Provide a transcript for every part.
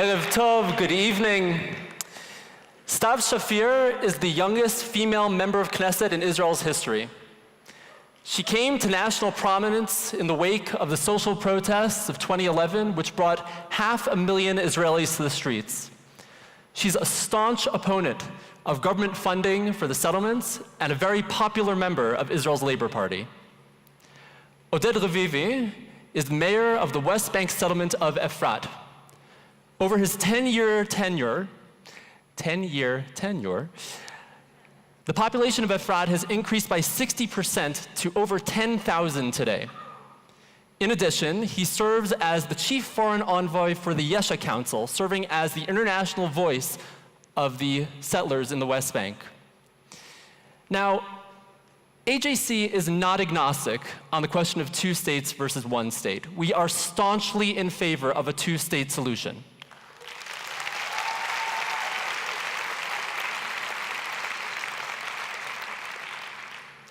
Erev Tov, good evening. Stav Shafir is the youngest female member of Knesset in Israel's history. She came to national prominence in the wake of the social protests of 2011, which brought 500,000 Israelis to the streets. She's a staunch opponent of government funding for the settlements and a very popular member of Israel's Labor Party. Oded Revivi is mayor of the West Bank settlement of Efrat. Over his 10-year tenure, the population of Efrat has increased by 60% to over 10,000 today. In addition, he serves as the chief foreign envoy for the Yesha Council, serving as the international voice of the settlers in the West Bank. Now, AJC is not agnostic on the question of two states versus one state. We are staunchly in favor of a two-state solution.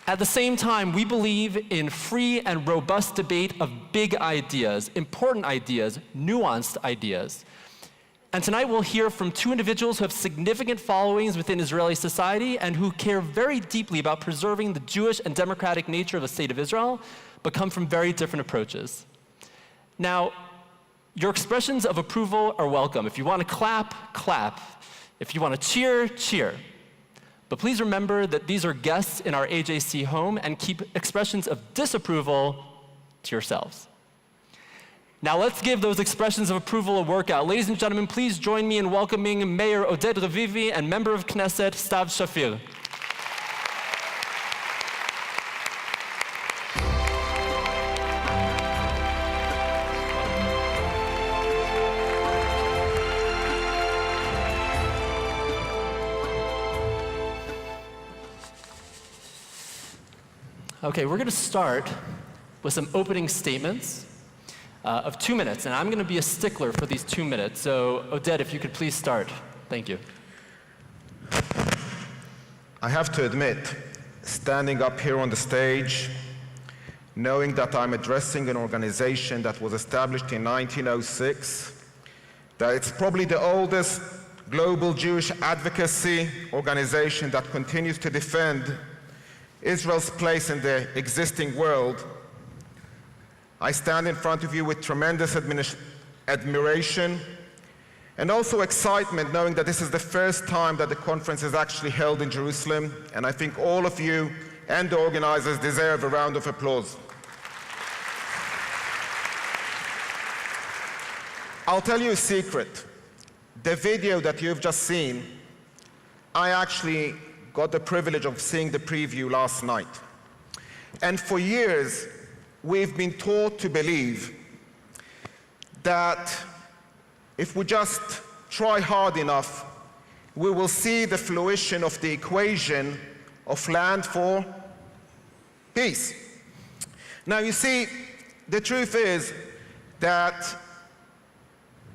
At the same time, we believe in free and robust debate of big ideas, important ideas, nuanced ideas. And tonight we'll hear from two individuals who have significant followings within Israeli society and who care very deeply about preserving the Jewish and democratic nature of the state of Israel, but come from very different approaches. Now, your expressions of approval are welcome. If you want to clap, clap. If you want to cheer, cheer. But please remember that these are guests in our AJC home and keep expressions of disapproval to yourselves. Now let's give those expressions of approval a workout. Ladies and gentlemen, please join me in welcoming Mayor Oded Revivi and member of Knesset, Stav Shafir. Okay, we're going to start with some opening statements of 2 minutes, and I'm going to be a stickler for these 2 minutes. So, Oded, if you could please start. Thank you. I have to admit, standing up here on the stage, knowing that I'm addressing an organization that was established in 1906, that it's probably the oldest global Jewish advocacy organization that continues to defend Israel's place in the existing world, I stand in front of you with tremendous admiration and also excitement, knowing that this is the first time that the conference is actually held in Jerusalem, and I think all of you and the organizers deserve a round of applause. I'll tell you a secret. The video that you've just seen, I actually got the privilege of seeing the preview last night. And for years, we've been taught to believe that if we just try hard enough, we will see the fruition of the equation of land for peace. Now, you see, the truth is that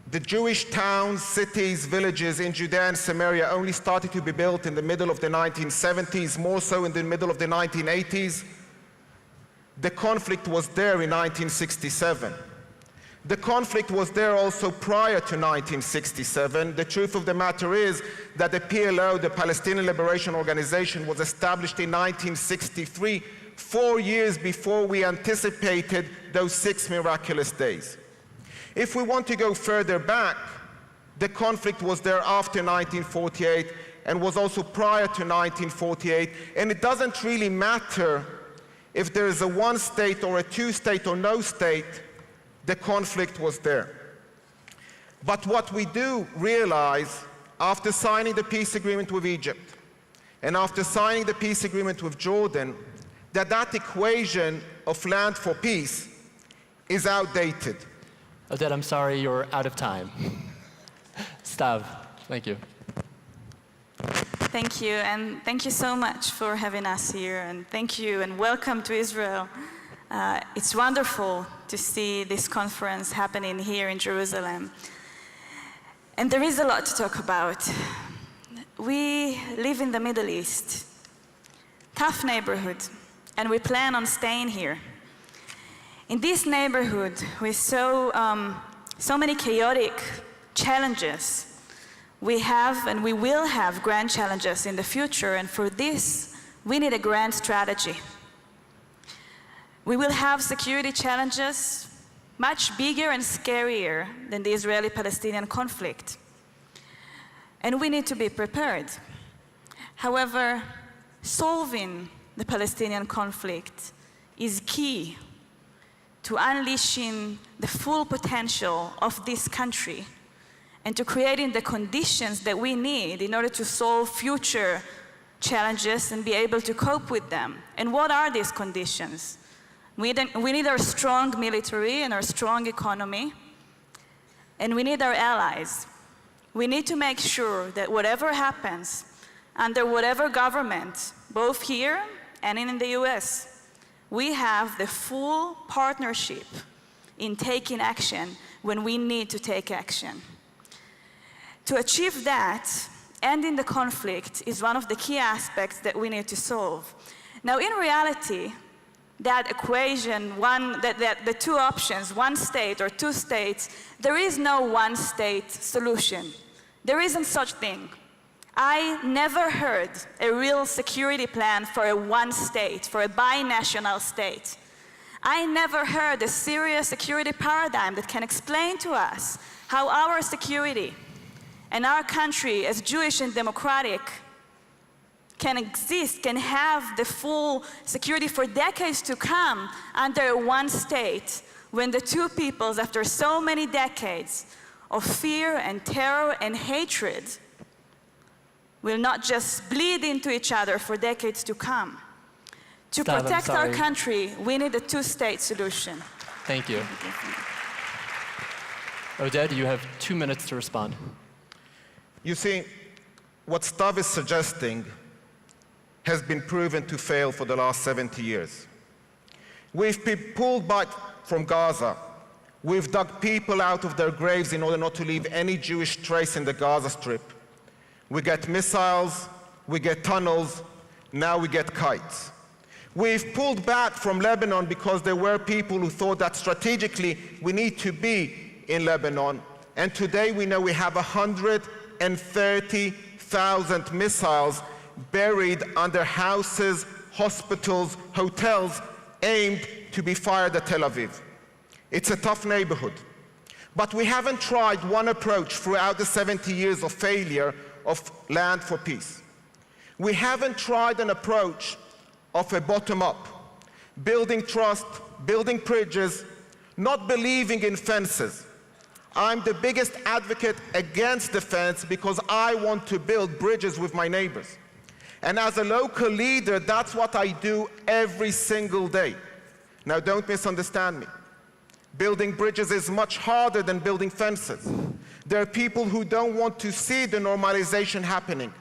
the Jewish towns, cities, villages in Judea and Samaria only started to be built in the middle of the 1970s, more so in the middle of the 1980s. The conflict was there in 1967. The conflict was there also prior to 1967. The truth of the matter is that the PLO, the Palestinian Liberation Organization, was established in 1963, 4 years before we anticipated those 6 miraculous days. If we want to go further back, the conflict was there after 1948 and was also prior to 1948, and it doesn't really matter if there is a one state or a two state or no state, the conflict was there. But what we do realize after signing the peace agreement with Egypt and after signing the peace agreement with Jordan, that equation of land for peace is outdated. Oded, I'm sorry, you're out of time. Stav, thank you. Thank you, and thank you so much for having us here, and thank you and welcome to Israel. It's wonderful to see this conference happening here in Jerusalem. And there is a lot to talk about. We live in the Middle East, tough neighborhood, and we plan on staying here. In this neighborhood with so many chaotic challenges. We have and we will have grand challenges in the future, and for this, we need a grand strategy. We will have security challenges much bigger and scarier than the Israeli-Palestinian conflict. And we need to be prepared. However, solving the Palestinian conflict is key to unleashing the full potential of this country and to creating the conditions that we need in order to solve future challenges and be able to cope with them. And what are these conditions? We need our strong military and our strong economy, and we need our allies. We need to make sure that whatever happens, under whatever government, both here and in the US, we have the full partnership in taking action when we need to take action. To achieve that, ending the conflict is one of the key aspects that we need to solve. Now, in reality, that equation, the two options, one state or two states, there is no one state solution. There isn't such thing. I never heard a real security plan for a one state, for a binational state. I never heard a serious security paradigm that can explain to us how our security and our country as Jewish and democratic can exist, can have the full security for decades to come under one state, when the two peoples, after so many decades of fear and terror and hatred, will not just bleed into each other for decades to come. To Stav, protect our country, we need a two-state solution. Thank you. Oded, you have 2 minutes to respond. You see, what Stav is suggesting has been proven to fail for the last 70 years. We've been pulled back from Gaza. We've dug people out of their graves in order not to leave any Jewish trace in the Gaza Strip. We get missiles, we get tunnels, now we get kites. We've pulled back from Lebanon because there were people who thought that strategically we need to be in Lebanon. And today we know we have 130,000 missiles buried under houses, hospitals, hotels, aimed to be fired at Tel Aviv. It's a tough neighborhood. But we haven't tried one approach throughout the 70 years of failure of land for peace. We haven't tried an approach of a bottom-up, building trust, building bridges, not believing in fences. I'm the biggest advocate against the fence because I want to build bridges with my neighbors. And as a local leader, that's what I do every single day. Now, don't misunderstand me. Building bridges is much harder than building fences. There are people who don't want to see the normalization happening.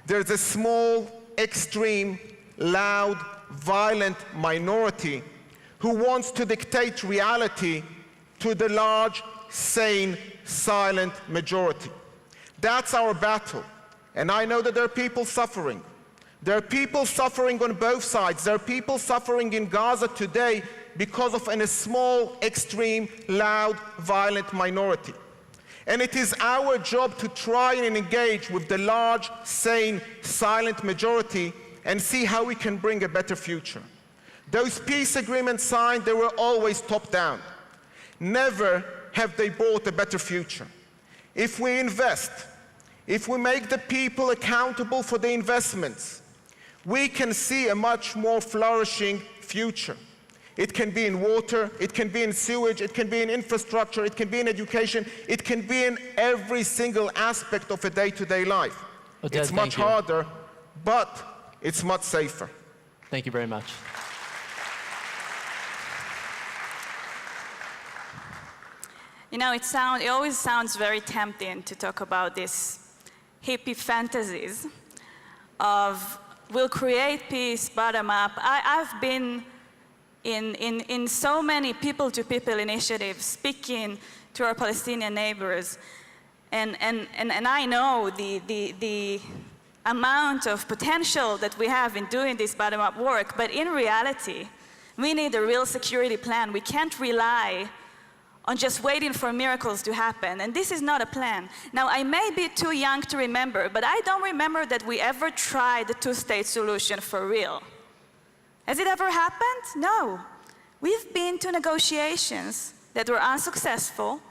There's a small, extreme, loud, violent minority who wants to dictate reality to the large, sane, silent majority. That's our battle. And I know that there are people suffering. There are people suffering on both sides. There are people suffering in Gaza today because of a small, extreme, loud, violent minority. And it is our job to try and engage with the large, sane, silent majority and see how we can bring a better future. Those peace agreements signed, they were always top-down. Never have they brought a better future. If we invest, if we make the people accountable for the investments, we can see a much more flourishing future. It can be in water, it can be in sewage, it can be in infrastructure, it can be in education, it can be in every single aspect of a day-to-day life. Oded, it's much harder, but it's much safer. Thank you very much. You know, it always sounds very tempting to talk about these hippie fantasies of we'll create peace bottom up. I've been in so many people-to-people initiatives speaking to our Palestinian neighbors, and I know the amount of potential that we have in doing this bottom-up work, but in reality, we need a real security plan. We can't rely on just waiting for miracles to happen. And this is not a plan. Now, I may be too young to remember, but I don't remember that we ever tried the two-state solution for real. Has it ever happened? No. We've been to negotiations that were unsuccessful,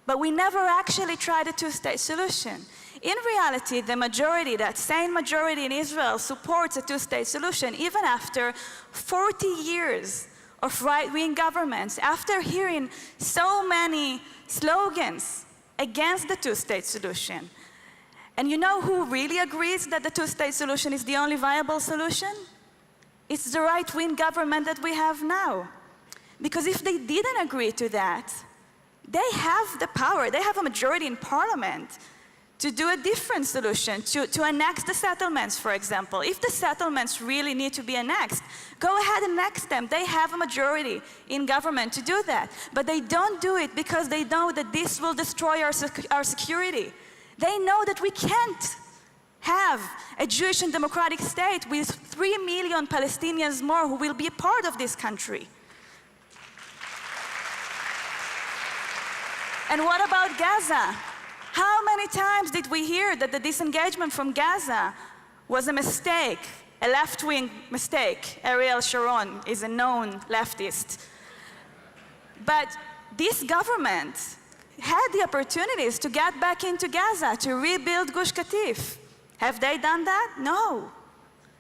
but we never actually tried a two-state solution. In reality, the majority, that same majority in Israel, supports a two-state solution even after 40 years of right-wing governments, after hearing so many slogans against the two-state solution. And you know who really agrees that the two-state solution is the only viable solution? It's the right-wing government that we have now. Because if they didn't agree to that, they have the power, they have a majority in parliament to do a different solution, to annex the settlements, for example. If the settlements really need to be annexed, go ahead and annex them. They have a majority in government to do that. But they don't do it because they know that this will destroy our security. They know that we can't have a Jewish and democratic state with 3 million Palestinians more who will be a part of this country. And what about Gaza? How many times did we hear that the disengagement from Gaza was a mistake, a left-wing mistake? Ariel Sharon is a known leftist. But this government had the opportunities to get back into Gaza, to rebuild Gush Katif. Have they done that? No.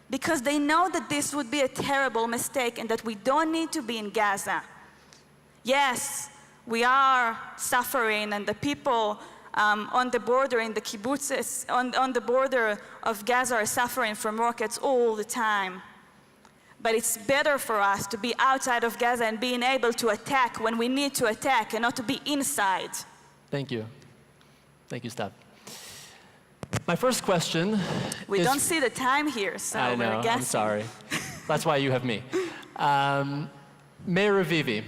Because they know that this would be a terrible mistake and that we don't need to be in Gaza. Yes, we are suffering, and the people on the border, in the kibbutzes, on the border of Gaza are suffering from rockets all the time. But it's better for us to be outside of Gaza and being able to attack when we need to attack and not to be inside. Thank you. Thank you, Stav. My first question We don't see the time here, so I know, we're guessing. I'm sorry. That's why you have me. Mayor Revivi,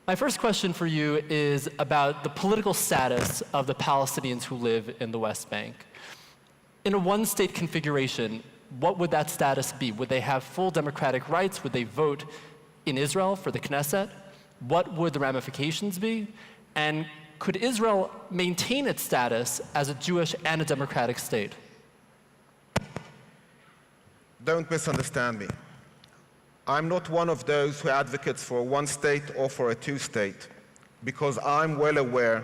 my first question for you is about the political status of the Palestinians who live in the West Bank. In a one-state configuration, what would that status be? Would they have full democratic rights? Would they vote in Israel for the Knesset? What would the ramifications be? And could Israel maintain its status as a Jewish and a democratic state? Don't misunderstand me. I'm not one of those who advocates for a one-state or for a two-state, because I'm well aware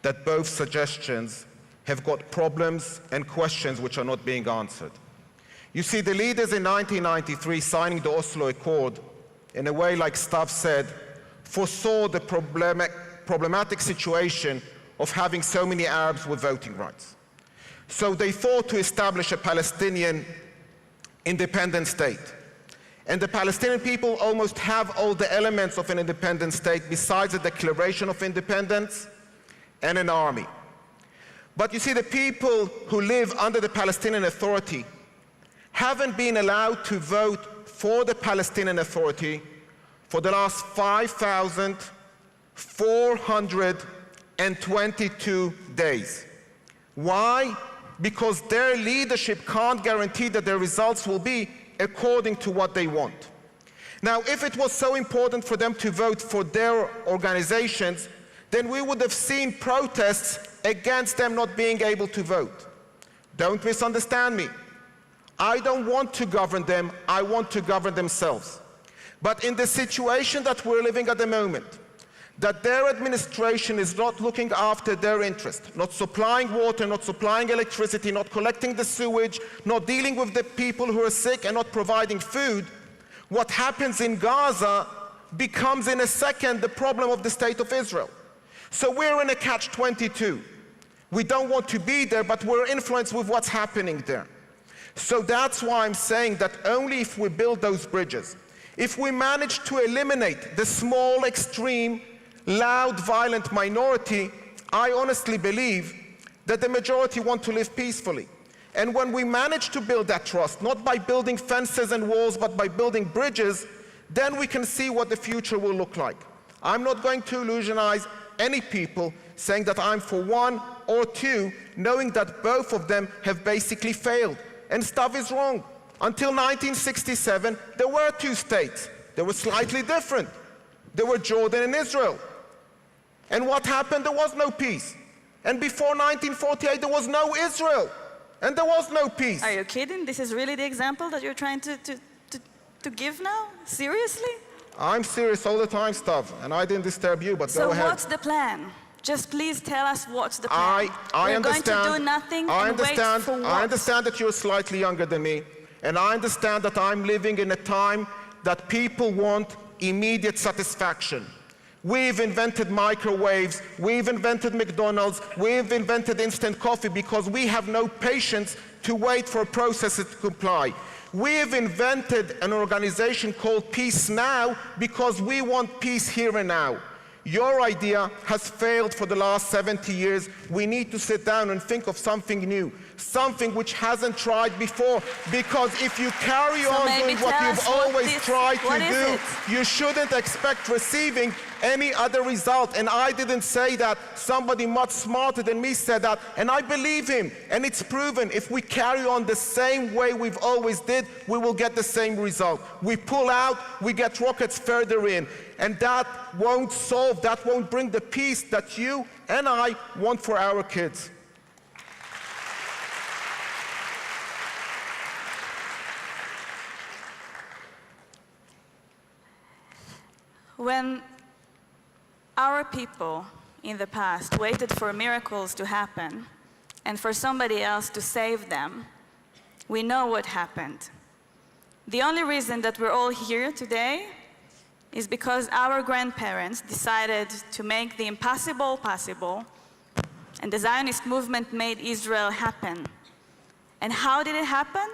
that both suggestions have got problems and questions which are not being answered. You see, the leaders in 1993 signing the Oslo Accord, in a way, like Stav said, foresaw the problematic situation of having so many Arabs with voting rights. So they thought to establish a Palestinian independent state. And the Palestinian people almost have all the elements of an independent state besides a declaration of independence and an army. But you see, the people who live under the Palestinian Authority haven't been allowed to vote for the Palestinian Authority for the last 5,422 days. Why? Because their leadership can't guarantee that their results will be according to what they want. Now, if it was so important for them to vote for their organizations, then we would have seen protests against them not being able to vote. Don't misunderstand me. I don't want to govern them, I want to govern themselves. But in the situation that we're living at the moment, that their administration is not looking after their interest, not supplying water, not supplying electricity, not collecting the sewage, not dealing with the people who are sick and not providing food, what happens in Gaza becomes in a second the problem of the state of Israel. So we're in a catch-22. We don't want to be there, but we're influenced with what's happening there. So that's why I'm saying that only if we build those bridges, if we manage to eliminate the small, extreme, loud, violent minority, I honestly believe that the majority want to live peacefully. And when we manage to build that trust, not by building fences and walls, but by building bridges, then we can see what the future will look like. I'm not going to illusionize any people saying that I'm for one or two, knowing that both of them have basically failed. And Stav is wrong. Until 1967, there were two states. They were slightly different. There were Jordan and Israel. And what happened? There was no peace. And before 1948, there was no Israel. And there was no peace. Are you kidding? This is really the example that you're trying to give now? Seriously? I'm serious all the time, Stav, and I didn't disturb you, but go ahead. So what's the plan? Just please tell us what's the plan. I We're understand. going to do nothing and wait for what? I understand that you're slightly younger than me, and I understand that I'm living in a time that people want immediate satisfaction. We've invented microwaves, we've invented McDonald's, we've invented instant coffee because we have no patience to wait for processes to comply. We've invented an organization called Peace Now because we want peace here and now. Your idea has failed for the last 70 years. We need to sit down and think of something new, something which hasn't tried before, because if you carry on doing what you've always tried to do, you shouldn't expect receiving any other result. And I didn't say that. Somebody much smarter than me said that, and I believe him. And it's proven, if we carry on the same way we've always did, we will get the same result. We pull out, we get rockets further in. And that won't solve, that won't bring the peace that you and I want for our kids. When our people in the past waited for miracles to happen and for somebody else to save them, we know what happened. The only reason that we're all here today is because our grandparents decided to make the impossible possible, and the Zionist movement made Israel happen. And how did it happen?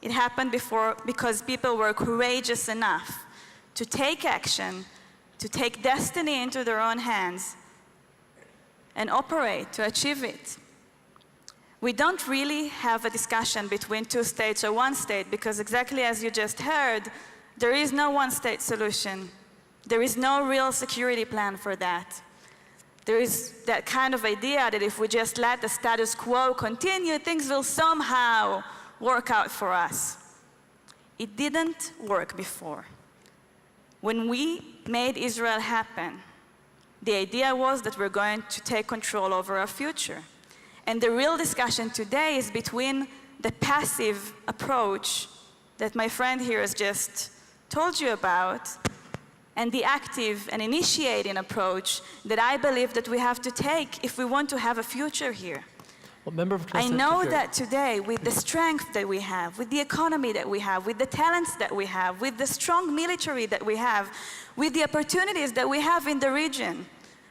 It happened because people were courageous enough to take action, to take destiny into their own hands, and operate to achieve it. We don't really have a discussion between two states or one state, because exactly as you just heard, there is no one-state solution. There is no real security plan for that. There is that kind of idea that if we just let the status quo continue, things will somehow work out for us. It didn't work before. When we made Israel happen, the idea was that we're going to take control over our future. And the real discussion today is between the passive approach that my friend here has just told you about, and the active and initiating approach that I believe that we have to take if we want to have a future here. Well, member of I know Shafir. that today, with the strength that we have, with the economy that we have, with the talents that we have, with the strong military that we have, with the opportunities that we have in the region,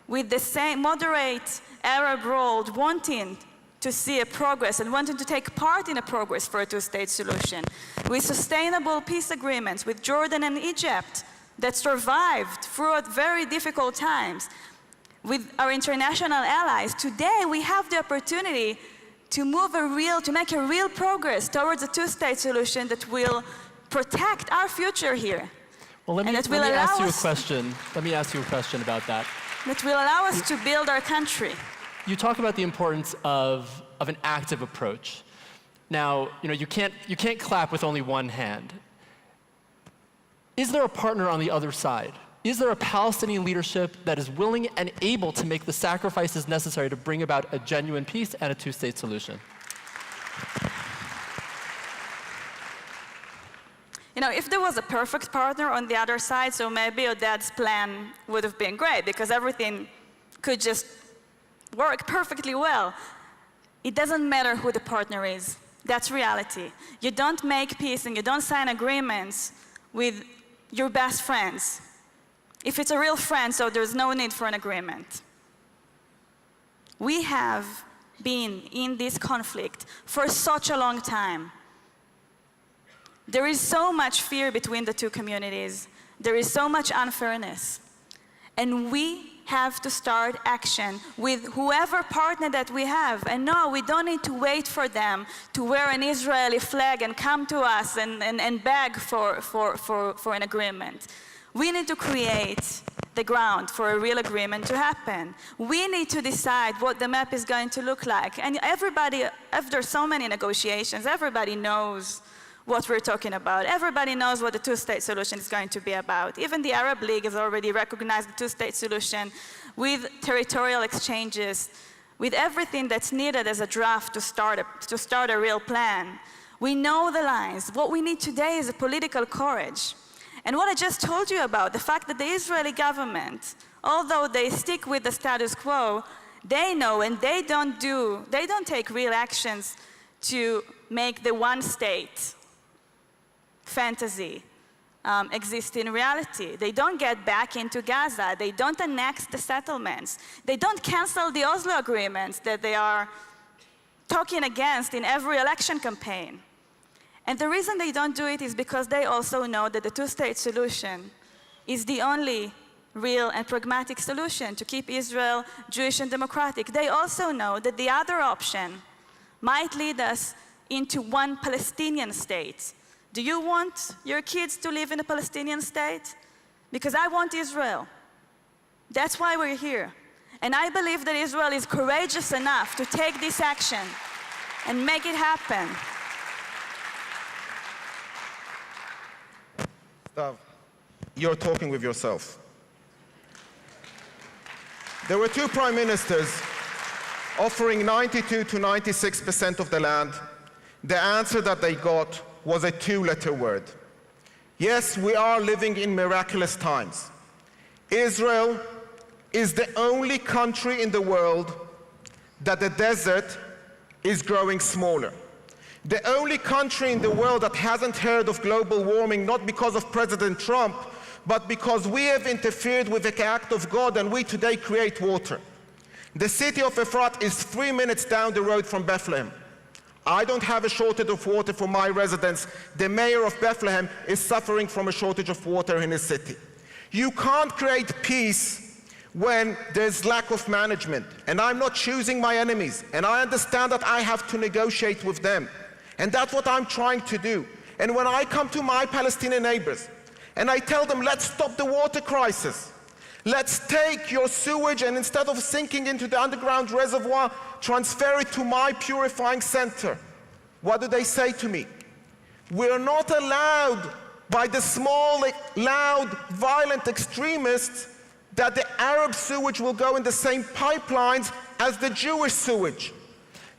with the same moderate Arab world wanting to see a progress and wanting to take part in a progress for a two-state solution, with sustainable peace agreements with Jordan and Egypt that survived throughout very difficult times, with our international allies, today we have the opportunity to make a real progress towards a two-state solution that will protect our future here. Well, let me ask you a question about that. That will allow us to build our country. You talk about the importance of an active approach. Now, you can't clap with only one hand. Is there a partner on the other side? Is there a Palestinian leadership that is willing and able to make the sacrifices necessary to bring about a genuine peace and a two-state solution? If there was a perfect partner on the other side, so maybe Oded's plan would have been great because everything could just work perfectly well. It doesn't matter who the partner is. That's reality. You don't make peace and you don't sign agreements with your best friends. If it's a real friend, so there's no need for an agreement. We have been in this conflict for such a long time. There is so much fear between the two communities. There is so much unfairness. And we have to start action with whoever partner that we have. And no, we don't need to wait for them to wear an Israeli flag and come to us and beg for an agreement. We need to create the ground for a real agreement to happen. We need to decide what the map is going to look like. And everybody, after so many negotiations, everybody knows what we're talking about. Everybody knows what the two-state solution is going to be about. Even the Arab League has already recognized the two-state solution with territorial exchanges, with everything that's needed as a draft to start a real plan. We know the lines. What we need today is a political courage. And what I just told you about, the fact that the Israeli government, although they stick with the status quo, they know and they don't take real actions to make the one-state fantasy exist in reality. They don't get back into Gaza. They don't annex the settlements. They don't cancel the Oslo agreements that they are talking against in every election campaign. And the reason they don't do it is because they also know that the two-state solution is the only real and pragmatic solution to keep Israel Jewish and democratic. They also know that the other option might lead us into one Palestinian state. Do you want your kids to live in a Palestinian state? Because I want Israel. That's why we're here. And I believe that Israel is courageous enough to take this action and make it happen. Stav, you're talking with yourself. There were two prime ministers offering 92 to 96% of the land. The answer that they got was a two-letter word. Yes, we are living in miraculous times. Israel is the only country in the world that the desert is growing smaller. The only country in the world that hasn't heard of global warming, not because of President Trump, but because we have interfered with the act of God and we today create water. The city of Efrat is 3 minutes down the road from Bethlehem. I don't have a shortage of water for my residents. The mayor of Bethlehem is suffering from a shortage of water in his city. You can't create peace when there's lack of management. And I'm not choosing my enemies. And I understand that I have to negotiate with them. And that's what I'm trying to do. And when I come to my Palestinian neighbors and I tell them, let's stop the water crisis. Let's take your sewage and instead of sinking into the underground reservoir, transfer it to my purifying center. What do they say to me? We're not allowed by the small, loud, violent extremists that the Arab sewage will go in the same pipelines as the Jewish sewage.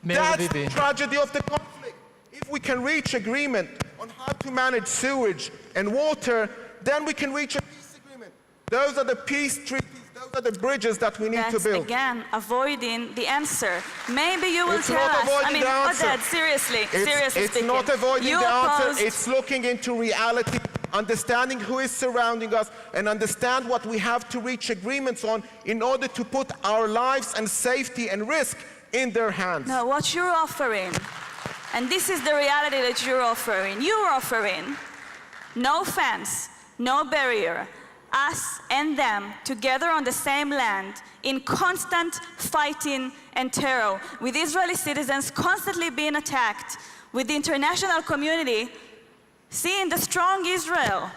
That's the tragedy of the conflict. If we can reach agreement on how to manage sewage and water, then we can reach a peace agreement. Those are the peace treaties, those are the bridges that we need to build. Again, avoiding the answer. Maybe you will it's tell not us. Avoiding the answer. Oded, seriously It's speaking. not avoiding you the answer, opposed... it's looking into reality, understanding who is surrounding us, and understand what we have to reach agreements on in order to put our lives and safety and risk in their hands. No, what you're offering, and this is the reality that you're offering no fence, no barrier, us and them together on the same land in constant fighting and terror, with Israeli citizens constantly being attacked, with the international community seeing the strong Israel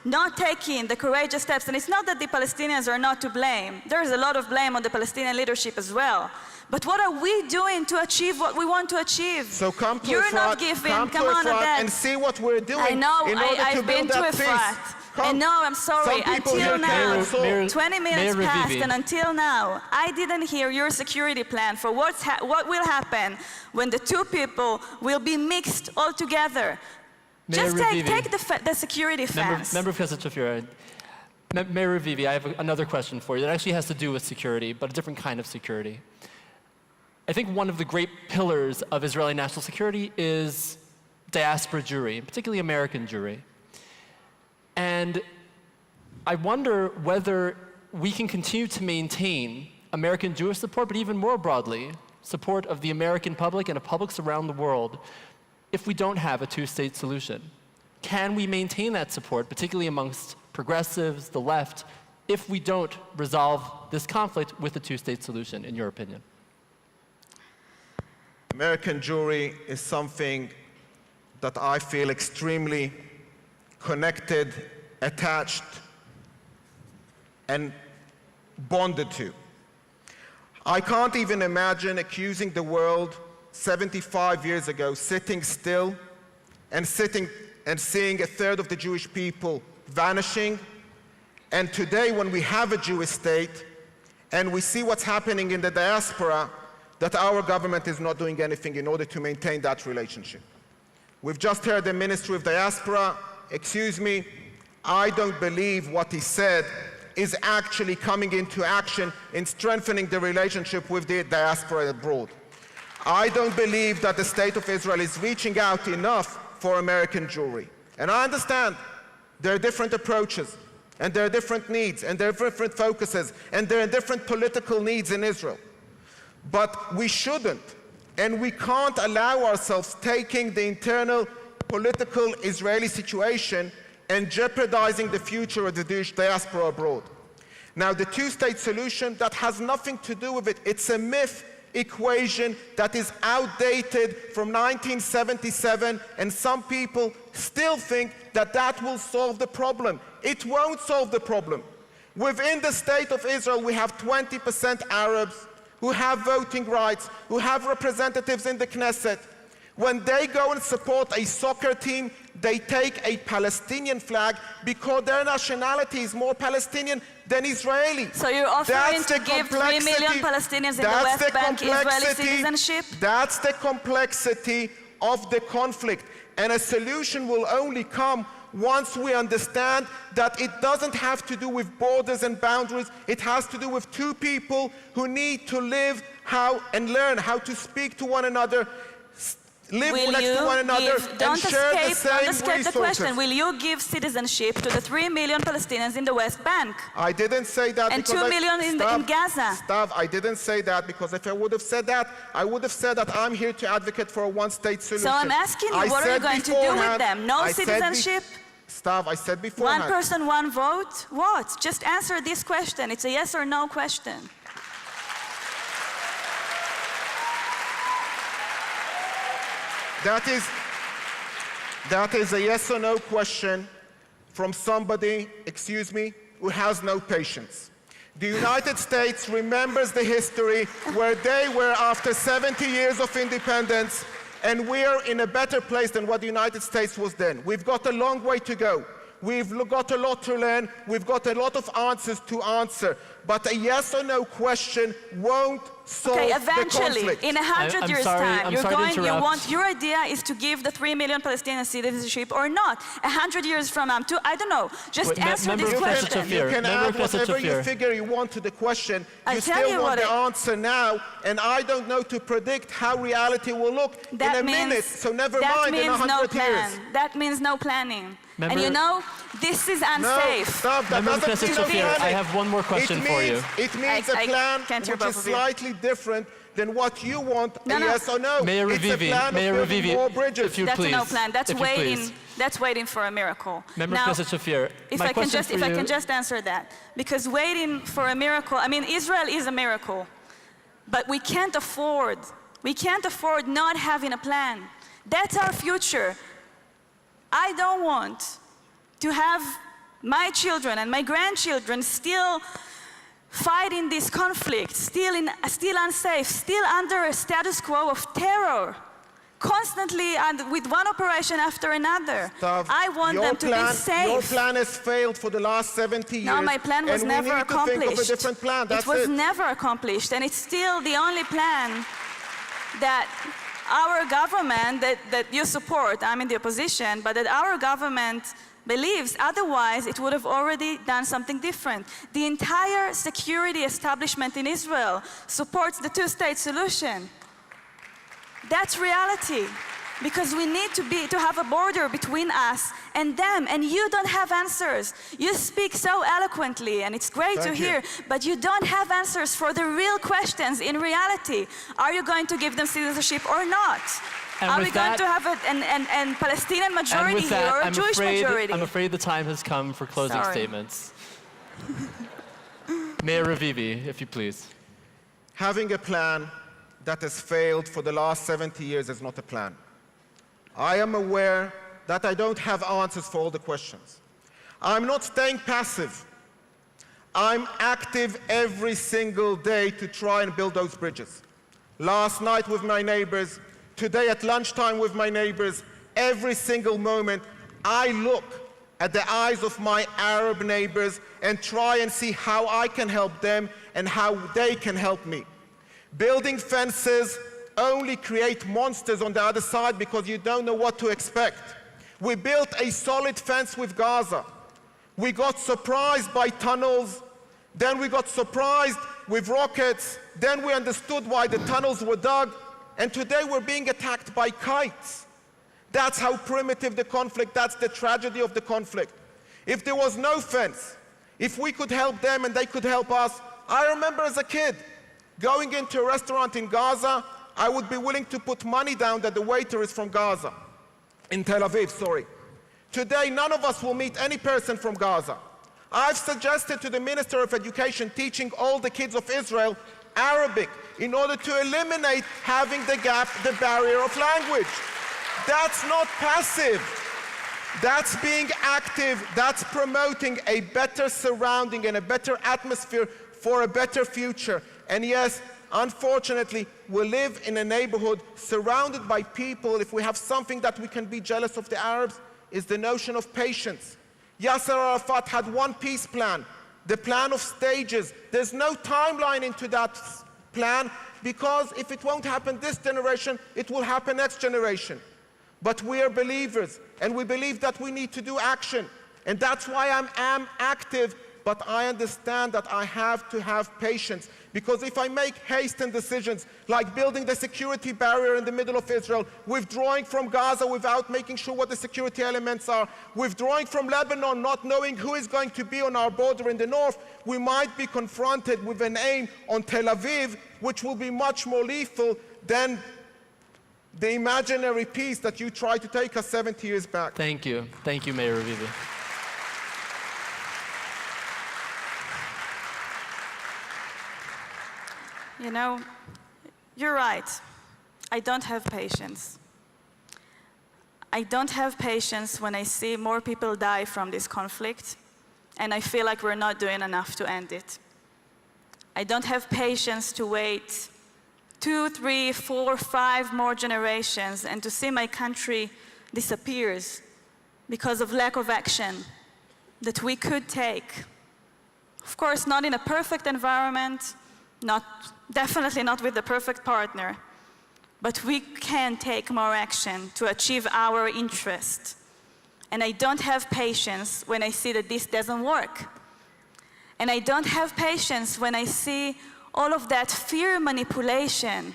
not taking the courageous steps. And it's not that the Palestinians are not to blame. There is a lot of blame on the Palestinian leadership as well. But what are we doing to achieve what we want to achieve? So come to You're Efrat, not giving. come on, to Efrat Oded. and see what we're doing. I know, in order I've to been build to that Efrat. peace. And no, I'm sorry, Some people until here now, can. 20 minutes Mayor passed, Revivi. and until now, I didn't hear your security plan for what will happen when the two people will be mixed all together. Just take the security fence. Member of Knesset Shafir, Mayor Revivi, I have another question for you that actually has to do with security, but a different kind of security. I think one of the great pillars of Israeli national security is diaspora Jewry, particularly American Jewry. And I wonder whether we can continue to maintain American Jewish support, but even more broadly, support of the American public and of publics around the world if we don't have a two-state solution. Can we maintain that support, particularly amongst progressives, the left, if we don't resolve this conflict with a two-state solution, in your opinion? American Jewry is something that I feel extremely connected, attached, and bonded to. I can't even imagine accusing the world 75 years ago, sitting still and sitting and seeing a third of the Jewish people vanishing. And today, when we have a Jewish state and we see what's happening in the diaspora, that our government is not doing anything in order to maintain that relationship. We've just heard the Ministry of Diaspora. Excuse me, I don't believe what he said is actually coming into action in strengthening the relationship with the diaspora abroad. I don't believe that the State of Israel is reaching out enough for American Jewry. And I understand there are different approaches, and there are different needs, and there are different focuses, and there are different political needs in Israel. But we shouldn't, and we can't allow ourselves taking the internal political Israeli situation and jeopardizing the future of the Jewish diaspora abroad. Now, the two-state solution, that has nothing to do with it. It's a myth equation that is outdated from 1977, and some people still think that that will solve the problem. It won't solve the problem. Within the State of Israel, we have 20% Arabs who have voting rights, who have representatives in the Knesset. When they go and support a soccer team, they take a Palestinian flag because their nationality is more Palestinian than Israeli. So you're offering to give 3 million Palestinians in the West Bank Israeli citizenship? That's the complexity of the conflict. And a solution will only come once we understand that it doesn't have to do with borders and boundaries. It has to do with two people who need to live and learn how to speak to one another, live next to one another, and share the same resources. The question. Will you give citizenship to the 3 million Palestinians in the West Bank? I didn't say that. And 2 million in Gaza. Stav, I didn't say that, because if I would have said that, I would have said that I'm here to advocate for a one-state solution. So I'm asking you, what are you going to do with them? No citizenship? Stav, I said beforehand. One person, one vote? What? Just answer this question. It's a yes or no question. That is a yes or no question from somebody, excuse me, who has no patience. The United States remembers the history where they were after 70 years of independence, and we are in a better place than what the United States was then. We've got a long way to go. We've got a lot to learn. We've got a lot of answers to answer. But a yes or no question won't solve the conflict. In 100 years' time, your idea is to give the 3 million Palestinian citizenship or not. 100 years from now, I don't know. Just answer this question. You can add whatever you figure you want to the question. You still want the answer now, and I don't know to predict how reality will look in a minute, so never mind in 100 years. That means no planning. And you know, this is unsafe. No, stop. That doesn't mean no planning. I have one more question for you. It means a plan which is slightly different than what you want, yes or no. Mayor Revivi, more bridges. If you That's please. No plan. That's waiting for a miracle. Member Knesset Shafir, if I can just answer that, because waiting for a miracle. I mean, Israel is a miracle, but we can't afford not having a plan. That's our future. I don't want to have my children and my grandchildren still fighting this conflict, still unsafe, still under a status quo of terror, constantly and with one operation after another. Stav, I want them to be safe. Your plan has failed for the last 70 years. No, my plan was never accomplished. To think of a different plan. That's it was never accomplished, and it's still the only plan that our government, that you support, I'm in the opposition, but that our government believes. Otherwise, it would have already done something different. The entire security establishment in Israel supports the two-state solution. That's reality. Because we need to have a border between us and them, and you don't have answers. You speak so eloquently, and it's great to hear, but you don't have answers for the real questions in reality. Are you going to give them citizenship or not? Are we going to have a Palestinian majority here or a Jewish majority? I'm afraid the time has come for closing statements. Mayor Revivi, if you please. Having a plan that has failed for the last 70 years is not a plan. I am aware that I don't have answers for all the questions. I'm not staying passive. I'm active every single day to try and build those bridges. Last night with my neighbors, today at lunchtime with my neighbors, every single moment, I look at the eyes of my Arab neighbors and try and see how I can help them and how they can help me. Building fences only create monsters on the other side because you don't know what to expect. We built a solid fence with Gaza. We got surprised by tunnels, then we got surprised with rockets, then we understood why the tunnels were dug, and today we're being attacked by kites. That's how primitive the conflict, that's the tragedy of the conflict. If there was no fence, if we could help them and they could help us, I remember as a kid, going into a restaurant in Gaza, I would be willing to put money down that the waiter is from Gaza, in Tel Aviv, sorry. Today, none of us will meet any person from Gaza. I've suggested to the Minister of Education teaching all the kids of Israel Arabic in order to eliminate having the gap, the barrier of language. That's not passive. That's being active. That's promoting a better surrounding and a better atmosphere for a better future. And yes, unfortunately, we live in a neighborhood surrounded by people. If we have something that we can be jealous of the Arabs, is the notion of patience. Yasser Arafat had one peace plan, the plan of stages. There's no timeline into that plan because if it won't happen this generation, it will happen next generation. But we are believers, and we believe that we need to do action. And that's why I am active, but I understand that I have to have patience. Because if I make hasty decisions, like building the security barrier in the middle of Israel, withdrawing from Gaza without making sure what the security elements are, withdrawing from Lebanon, not knowing who is going to be on our border in the north, we might be confronted with an aim on Tel Aviv, which will be much more lethal than the imaginary peace that you tried to take us 70 years back. Thank you. Thank you, Mayor Revivi. You know, you're right. I don't have patience. I don't have patience when I see more people die from this conflict, and I feel like we're not doing enough to end it. I don't have patience to wait 2, 3, 4, 5 more generations and to see my country disappears because of lack of action that we could take. Of course, not in a perfect environment, definitely not with the perfect partner, but we can take more action to achieve our interest. And I don't have patience when I see that this doesn't work. And I don't have patience when I see all of that fear manipulation.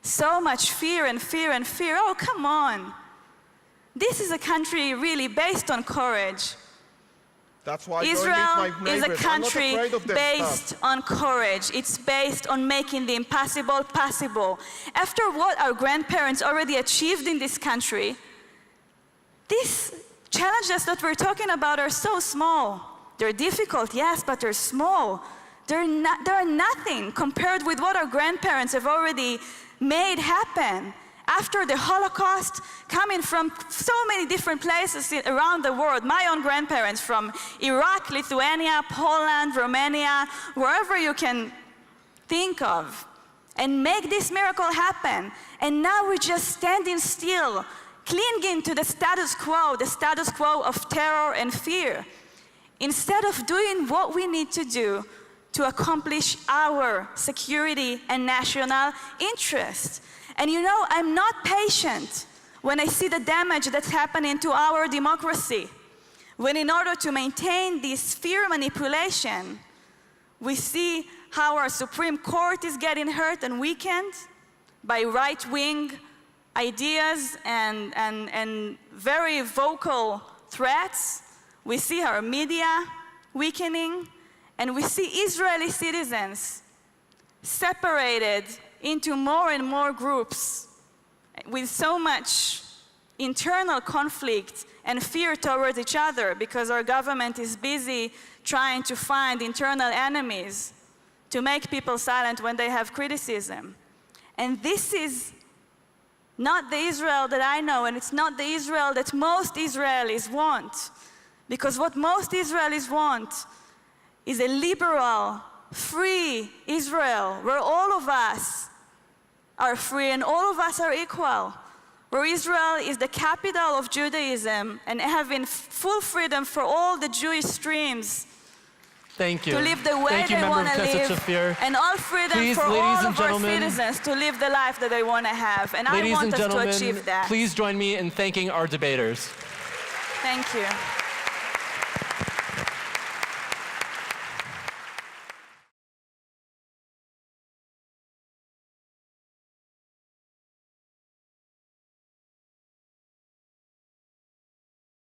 So much fear and fear and fear. Oh, come on. This is a country really based on courage. That's why Israel is a country based on courage. It's based on making the impossible possible. After what our grandparents already achieved in this country, these challenges that we're talking about are so small. They're difficult, yes, but they're small. They're nothing compared with what our grandparents have already made happen. After the Holocaust, coming from so many different places around the world, my own grandparents from Iraq, Lithuania, Poland, Romania, wherever you can think of, and make this miracle happen. And now we're just standing still, clinging to the status quo of terror and fear, instead of doing what we need to do to accomplish our security and national interest. And you know, I'm not patient when I see the damage that's happening to our democracy. When in order to maintain this fear manipulation, we see how our Supreme Court is getting hurt and weakened by right-wing ideas and very vocal threats. We see our media weakening, and we see Israeli citizens separated into more and more groups with so much internal conflict and fear towards each other because our government is busy trying to find internal enemies to make people silent when they have criticism. And this is not the Israel that I know, and it's not the Israel that most Israelis want. Because what most Israelis want is a liberal, free Israel where all of us are free and all of us are equal, where Israel is the capital of Judaism and having full freedom for all the Jewish streams Thank you. to live the way Thank you, they member want of to Knesset live, Shafir. and all freedom Please, for ladies all and of our gentlemen, citizens to live the life that they want to have. And I Ladies want and us to gentlemen, achieve that. please join me in thanking our debaters. Thank you.